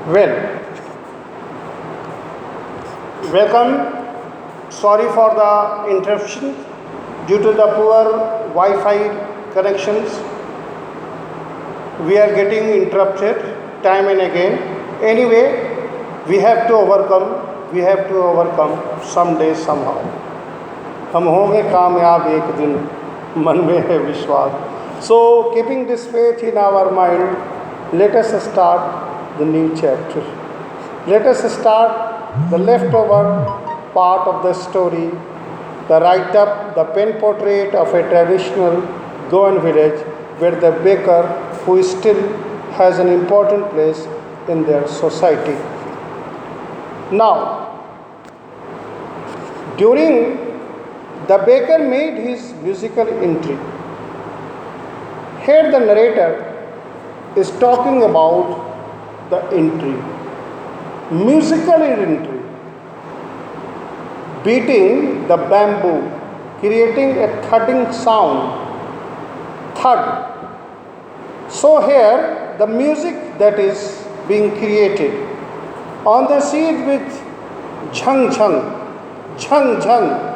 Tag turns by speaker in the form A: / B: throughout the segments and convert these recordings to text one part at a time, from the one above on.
A: Well, welcome. Sorry for the interruption due to the poor Wi-Fi connections. We are getting interrupted time and again. Anyway, we have to overcome. We have to overcome someday somehow. हम होंगे कामयाब एक दिन, मन में है विश्वास. So, keeping this faith in our mind, let us start the new chapter. Let us start the leftover part of the story, the write-up, the pen portrait of a traditional Goan village where the baker, who still has an important place in their society. Now, during the baker made his musical entry. Here the narrator is talking about the entry, musical entry, beating the bamboo, creating a thudding sound, thud. So here the music that is being created on the seed with jhang jhang, jhang jhang.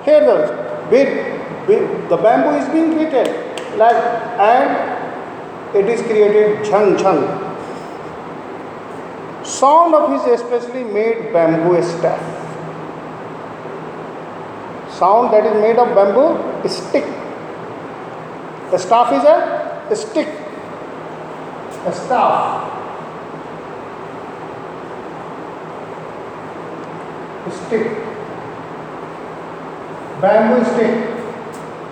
A: Here the bamboo is being beaten and it is created jhang jhang. Sound of his especially made bamboo a staff. Sound that is made of bamboo is stick. The staff is a stick. A staff. A stick. Bamboo stick,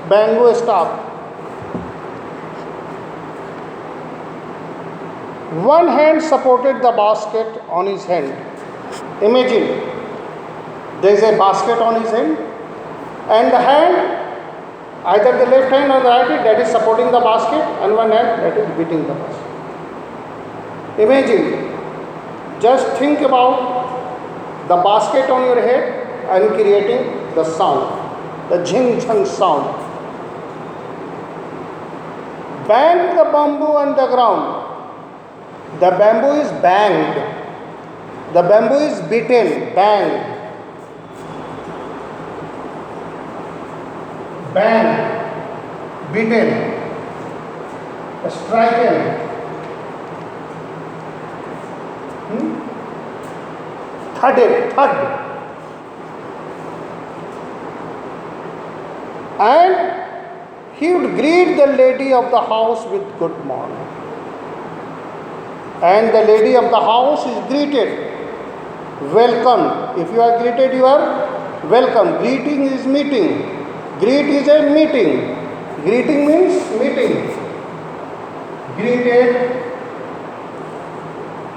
A: bamboo staff. One hand supported the basket on his hand. Imagine, there is a basket on his hand, and the hand, either the left hand or the right hand, that is supporting the basket, and one hand that is beating the basket. Imagine, just think about the basket on your head and creating the sound. The jing jang sound. Bang the bamboo on the ground. The bamboo is banged. The bamboo is beaten, banged. Bang, beaten, striken. Thudded, thud. And he would greet the lady of the house with good morning. And the lady of the house is greeted. Welcome. If you are greeted, you are welcome. Greeting is meeting. Greet is a meeting. Greeting means meeting. Greeted,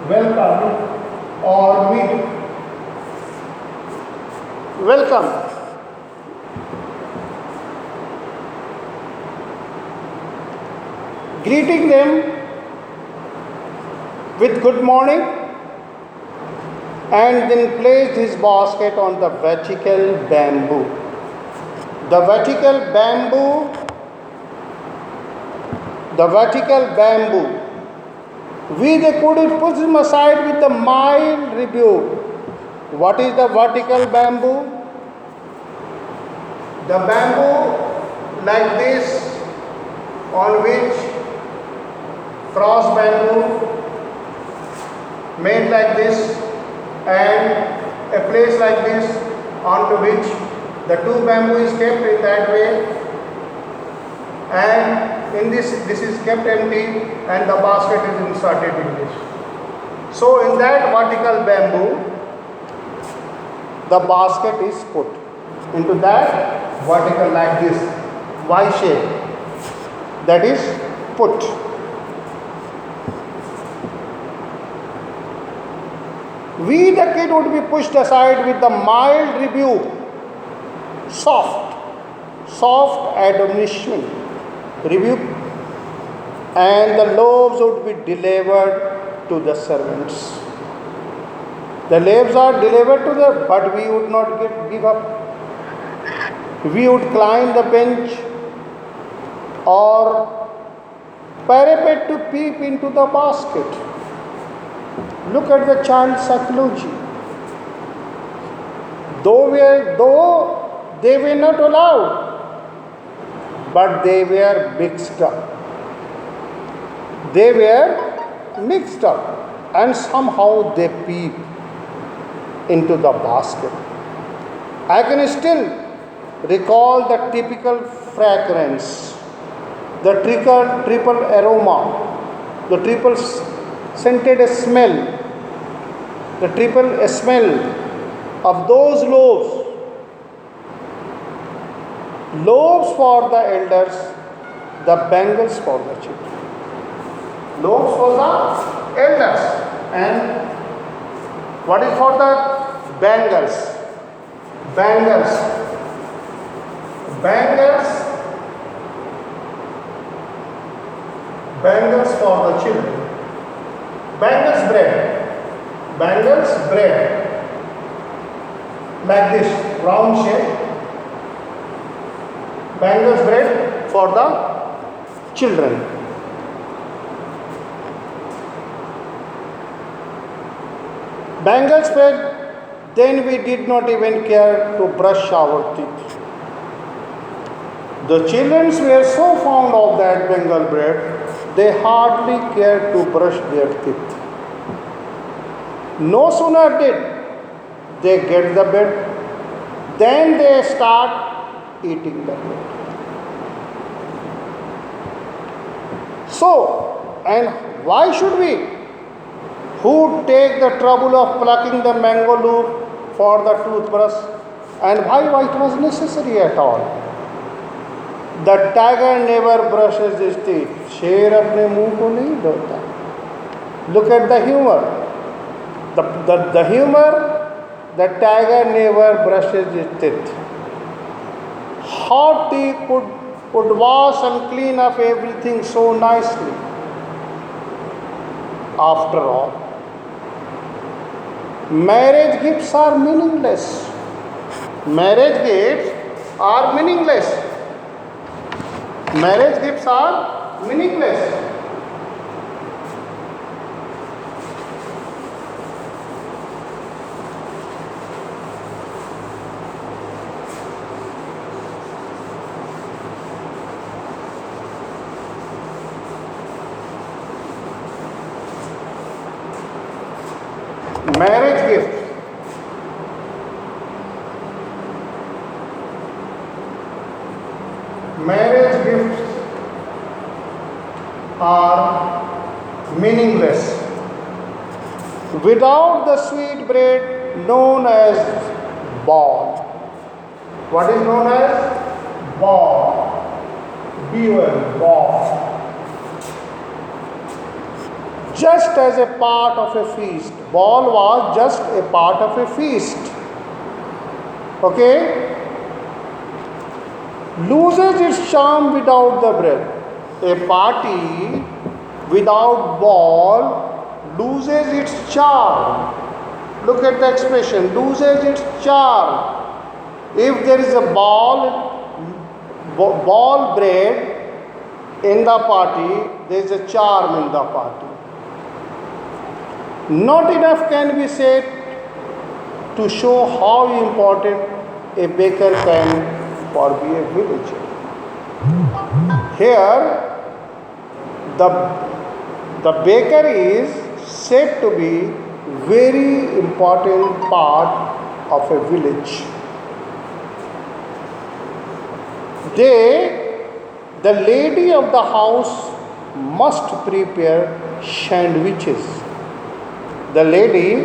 A: welcome, or meet. Welcome. Greeting them with good morning, and then placed his basket on the vertical bamboo. The vertical bamboo, we they could put him aside with a mild rebuke. What is the vertical bamboo? The bamboo like this, on which cross bamboo made like this, and a place like this onto which the two bamboo is kept in that way, and in this is kept empty and the basket is inserted in this. So in that vertical bamboo the basket is put into that vertical like this Y shape, that is put. We the kid would be pushed aside with the mild rebuke, soft admonition, rebuke, and the loaves would be delivered to the servants. The loaves are delivered to the, but we would not give up. We would climb the bench or parapet to peep into the basket. Look at the child psychology. Though they were not allowed, but they were mixed up. They were mixed up, and somehow they peep into the basket. I can still recall the typical fragrance, the triple aroma, the triple scented smell, the triple smell of those loaves. Loaves for the elders, the bangles for the children. Loaves for the elders, and what is for the bangles? Bangles. Bangles for the children. Bangles bread. Like this, round shape. Bangles bread for the children. Bangles bread. Then we did not even care to brush our teeth. The children were so fond of that Bengal bread, they hardly cared to brush their teeth. No sooner did they get the bread, then they start eating the bread. So, and why should we, who take the trouble of plucking the mango leaf for the toothbrush, and why it was necessary at all? The tiger never brushes his teeth. शेर अपने मुंह को नहीं धोता. Look at the humor. The humor, the tiger never brushes his teeth. How he could wash and clean up everything so nicely. After all, marriage gifts are meaningless. Marriage gifts are meaningless. Marriage gifts are meaningless. Marriage gift. Marriage gifts are meaningless. Without the sweet bread known as ball. What is known as ball? B-O-L, ball. Just as a part of a feast. Ball was just a part of a feast. Okay? Loses its charm without the bread. A party without ball loses its charm. Look at the expression, loses its charm. If there is a ball bread in the party, there is a charm in the party. Not enough can be said to show how important a baker can for be a villager. Here, the baker is said to be very important part of a village. The lady of the house must prepare sandwiches. The lady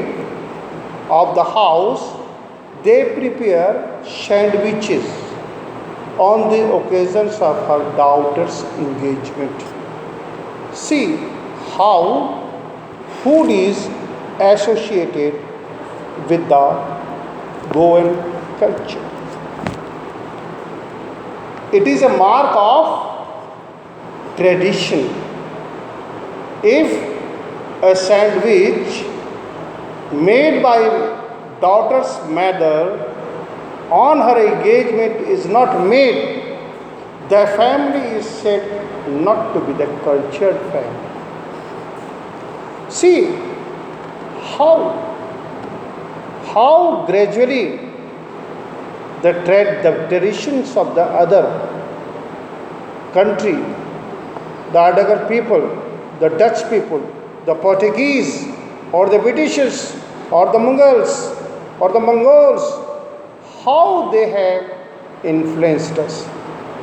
A: of the house, they prepare sandwiches on the occasions of her daughter's engagement. See how food is associated with the Goan culture. It is a mark of tradition. If a sandwich made by daughter's mother on her engagement is not made, the family is said not to be the cultured family. See, How? How gradually the traditions of the other country, the other people, the Dutch people, the Portuguese, or the Britishers, or the Mughals, or the Mongols, how they have influenced us,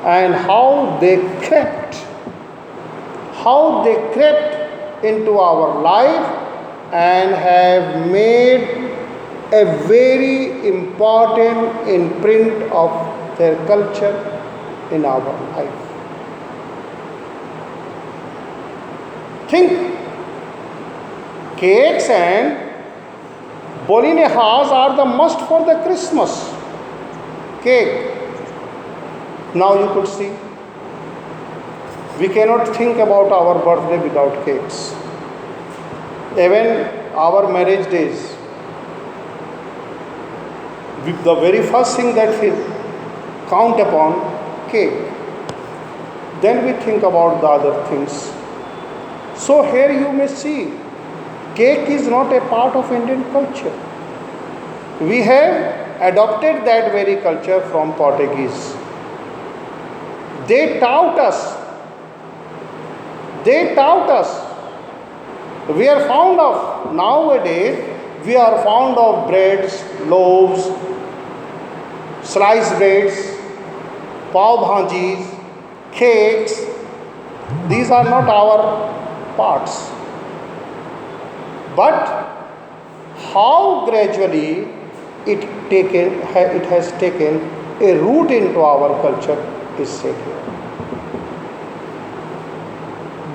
A: and how they crept into our life and have made a very important imprint of their culture in our life. Think, cakes and bolinehas are the must for the Christmas cake. Now you could see, we cannot think about our birthday without cakes. Even our marriage days, the very first thing that we count upon, cake. Then we think about the other things. So here you may see, cake is not a part of Indian culture. We have adopted that very culture from Portuguese. They taught us. We are fond of, nowadays, we are fond of breads, loaves, sliced breads, pav bhajis, cakes. These are not our parts. But how gradually it has taken a root into our culture is said here.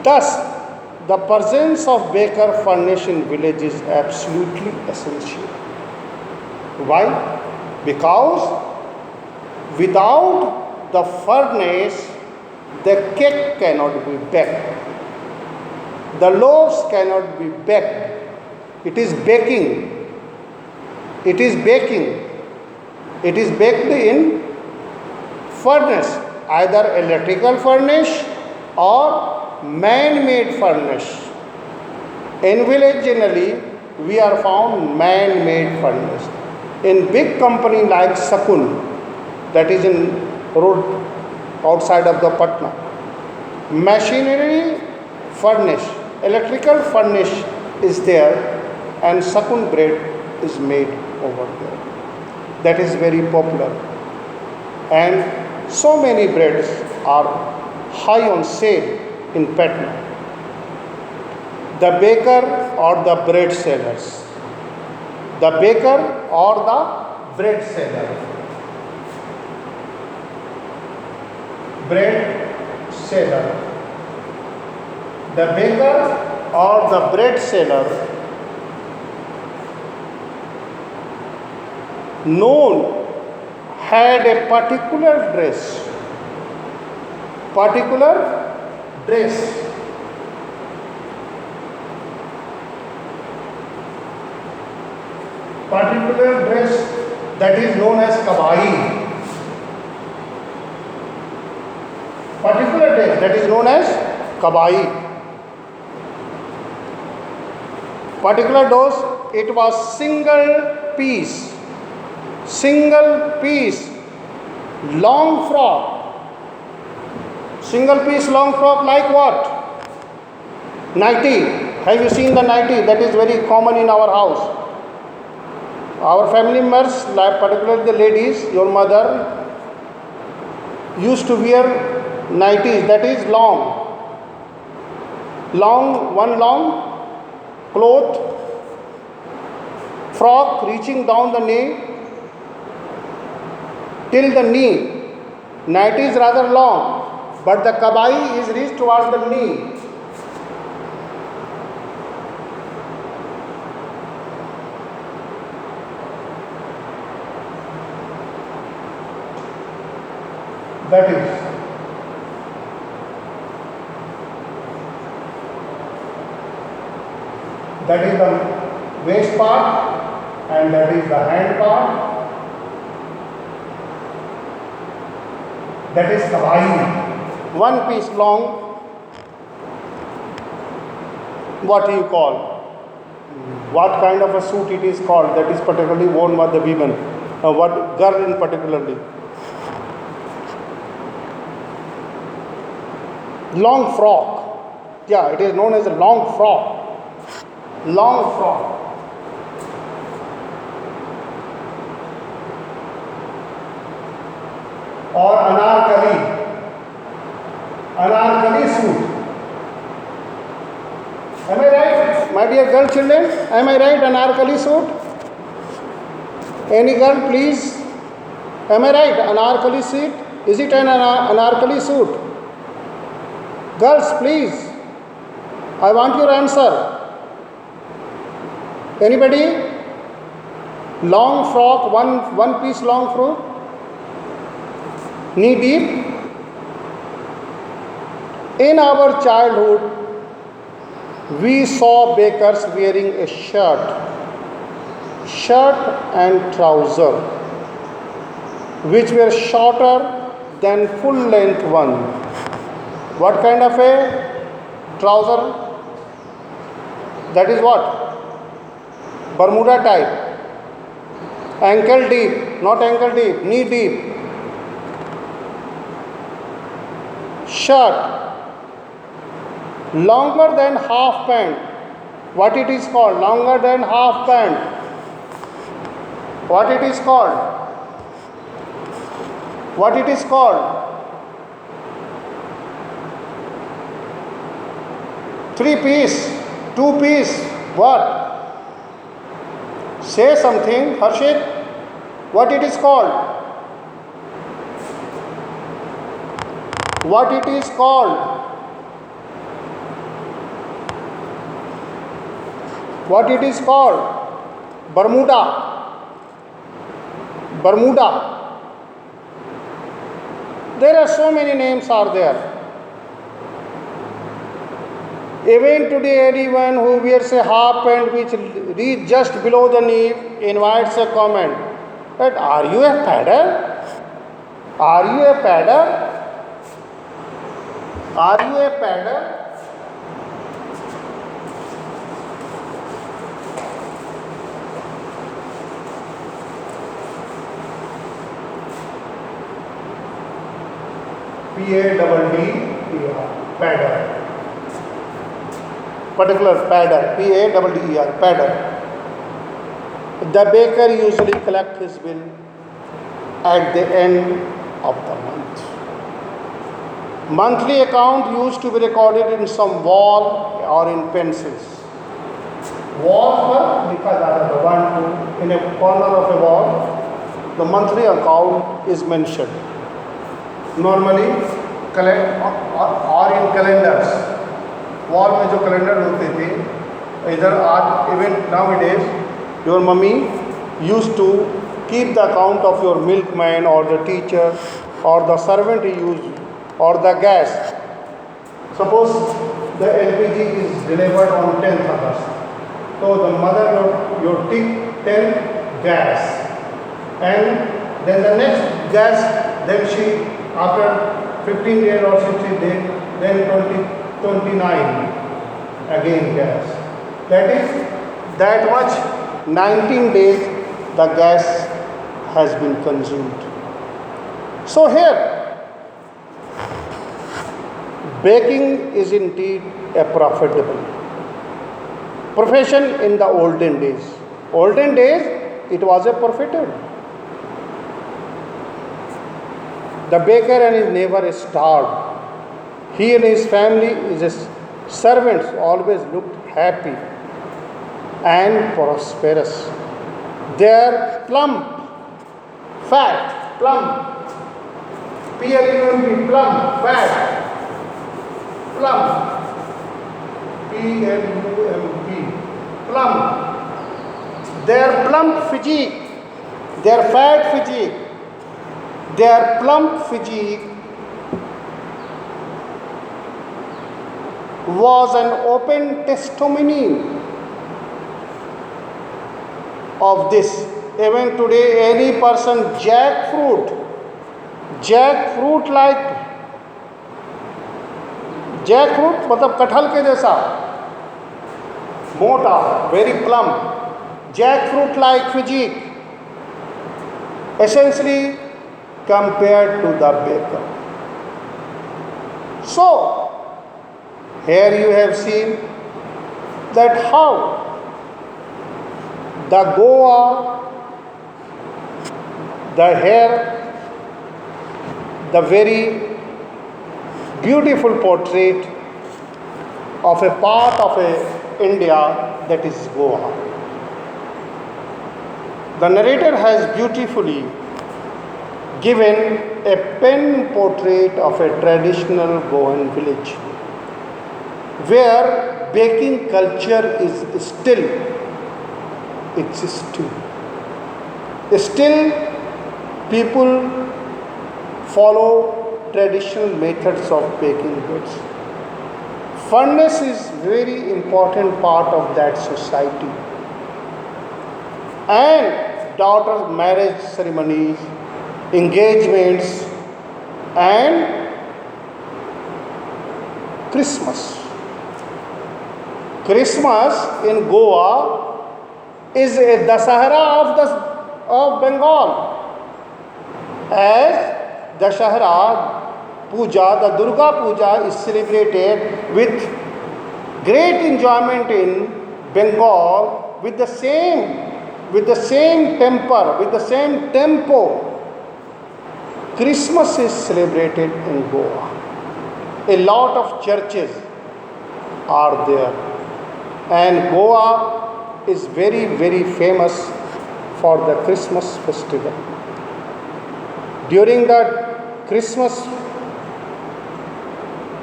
A: Thus, the presence of baker furnace in village is absolutely essential. Why? Because without the furnace, the cake cannot be baked. The loaves cannot be baked. It is baking. It is baked in furnace, either electrical furnace or man-made furnace. In village generally, we are found man-made furnace. In big company like Sakun, that is in road outside of the Patna, machinery furnace, electrical furnace is there, and Sakun bread is made over there. That is very popular. And so many breads are high on sale in Patna. The baker or the bread sellers. The baker or the bread seller. Bread seller. The baker or the bread seller known had a particular dress. Particular dress that is known as kabai. Particular dress that is known as kabai. Particular dose, it was single piece, long frock. Single piece long frock like what? Nightie. Have you seen the nightie? That is very common in our house. Our family members, like particularly the ladies, your mother, used to wear nighties, that is long, one long cloth, frock reaching down the knee, till the knee. Nightie is rather long, but the kabai is reached towards the knee. That is the waist part, and that is the hand part. That is kabai. One piece long, what do you call? What kind of a suit it is called that is particularly worn by the women? What girl in particularly? Long frock. Yeah, it is known as a long frock. Long frock. Or anarkali suit. Am I right, my dear girl children? Am I right, anarkali suit? Any girl, please? Am I right, anarkali suit? Is it an anarkali suit? Girls, please. I want your answer. Anybody? Long frock, one piece long frock? Knee deep. In our childhood, we saw bakers wearing a shirt and trouser, which were shorter than full length one. What kind of a trouser? That is what? Bermuda type. Ankle deep, not ankle deep, knee deep. Shirt longer than half pant. What it is called? Longer than half pant. What it is called? What it is called? 3-piece, 2-piece. What? Say something, Harshit. What it is called? What it is called? What it is called? Bermuda. Bermuda. There are so many names are there. Even today, anyone who wears a half pant which reaches just below the knee invites a comment that, are you a padder? Are you a padder? Are you a padder? P-A-D-D-E-R, padder. Particular padder, P-A-D-D-E-R, padder. The baker usually collects his bill at the end of the month. Monthly account used to be recorded in some wall or in pencils. Wall पर लिखा जाता था 1, 2 in a corner of a wall. The monthly account is mentioned. Normally or in calendars. Wall में जो calendar होते थे इधर आज even nowadays your mummy used to keep the account of your milkman or the teacher or the servant used or the gas. Suppose the LPG is delivered on 10th August. So the mother your tick 10 gas and then the next gas, then she after 15 days or 60 days, then 29 again gas. That is that much 19 days the gas has been consumed. So here baking is indeed a profitable profession in the olden days. Olden days it was a profitable. The baker and his neighbor starved. He and his family, his servants always looked happy and prosperous. They are plump, fat, plump, P-L-U-M-P, plump, fat, plump, P-L-U-M-P, plump. Their plump physique, their fat physique, their plump physique was an open testimony of this. Even today, any person jackfruit like jackfruit मतलब कटहल के जैसा mota, very plump, jackfruit-like physique, essentially compared to the baker. So, here you have seen that how the Goa, the hair, the very beautiful portrait of a part of India, that is Goa. The narrator has beautifully given a pen portrait of a traditional Goan village where baking culture is still existing. Still, people follow traditional methods of baking goods. Furnace is very important part of that society. And daughter marriage ceremonies, engagements, and Christmas. Christmas in Goa is a Dasahara of Bengal. As Dashahara Puja, the Durga Puja is celebrated with great enjoyment in Bengal with the same temper, with the same tempo. Christmas is celebrated in Goa. A lot of churches are there, and Goa is very, very famous for the Christmas festival. During the Christmas,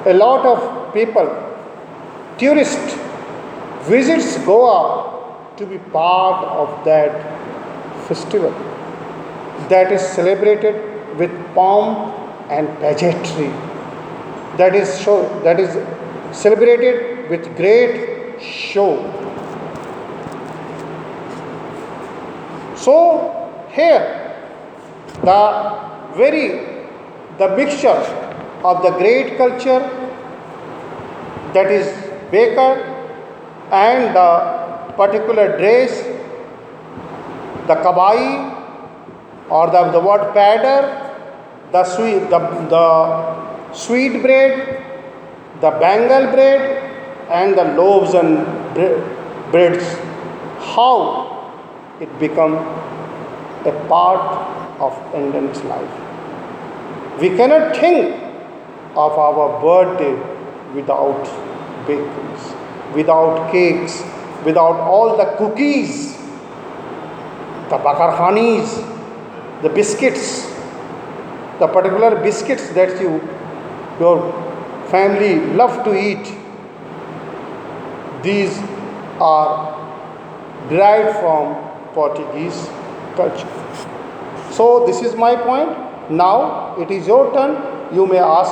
A: a lot of people, tourists, visits Goa to be part of that festival that is celebrated with pomp and pageantry. That is celebrated with great show. So here the mixture of the great culture, that is baker, and the particular dress, the kabai or the word padder, the sweet bread, the bangle bread, and the loaves and breads, how it become a part of Indian's life. We cannot think of our birthday without bakeries, without cakes, without all the cookies, the bakarhanis, the biscuits, the particular biscuits that your family love to eat. These are derived from Portuguese culture. So this is my point. Now it is your turn. You may ask